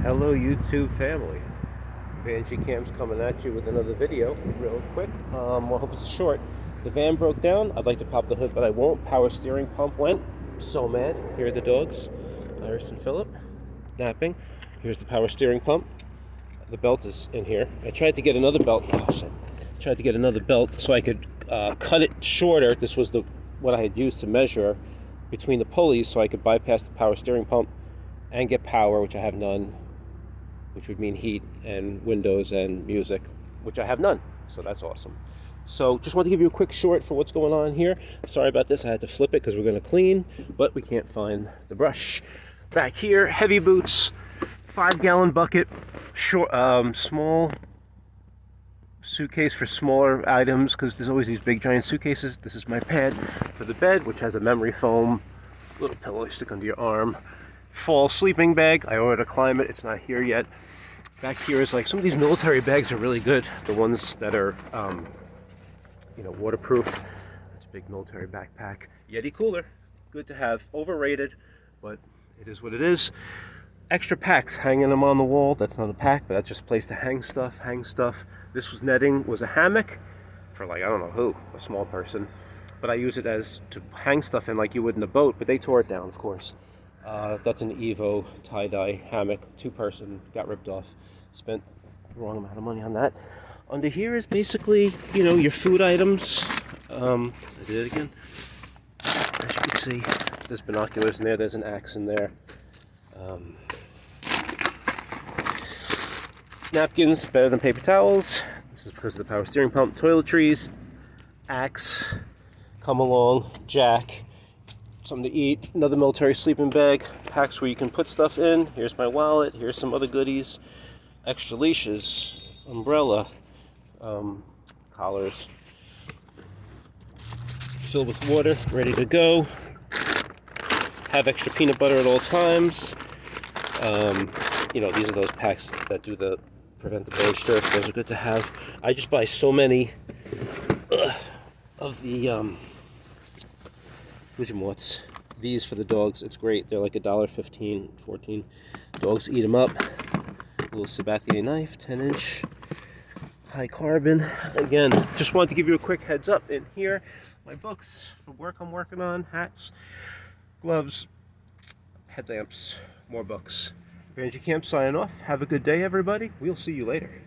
Hello YouTube family. Cam's coming at you with another video real quick. I hope it's short. The van broke down. I'd like to pop the hood, but I won't. Power steering pump went. So mad. Here are the dogs. Iris and Philip napping. Here's the power steering pump. The belt is in here. I tried to get another belt. Oh shit. Tried to get another belt so I could cut it shorter. This was what I had used to measure between the pulleys so I could bypass the power steering pump and get power, which I have none, which would mean heat and windows and music, which I have none. So that's awesome. So just want to give you a quick short for what's going on here. Sorry about this. I had to flip it because we're going to clean, but we can't find the brush. Back here, heavy boots, 5-gallon bucket, small suitcase for smaller items because there's always these big giant suitcases. This is my pad for the bed, which has a memory foam, little pillow you stick under your arm. Fall sleeping bag. I ordered a Climate. It's not here yet. Back here is like some of these military bags are really good. The ones that are, waterproof. It's a big military backpack. Yeti cooler. Good to have. Overrated, but it is what it is. Extra packs, hanging them on the wall. That's not a pack, but that's just a place to hang stuff. This was netting, was a hammock for like, I don't know who, a small person. But I use it as to hang stuff in like you would in a boat, but they tore it down, of course. That's an Evo tie-dye hammock, 2-person, got ripped off. Spent the wrong amount of money on that. Under here is basically, your food items. I did it again. As you can see, there's binoculars in there, there's an axe in there. Napkins, better than paper towels. This is because of the power steering pump. Toiletries, axe, come along, jack. Something to eat, another military sleeping bag, packs where you can put stuff in. Here's my wallet, here's some other goodies, extra leashes, umbrella, collars, filled with water, ready to go. Have extra peanut butter at all times. These are those packs that do the prevent the moisture. Those are good to have. I just buy so many of the these for the dogs. It's great. They're like $1.15, $14. Dogs eat them up. A little Sabathia knife, 10-inch, high carbon. Again, just wanted to give you a quick heads up in here. My books for work I'm working on, hats, gloves, headlamps, more books. Camp signing off. Have a good day, everybody. We'll see you later.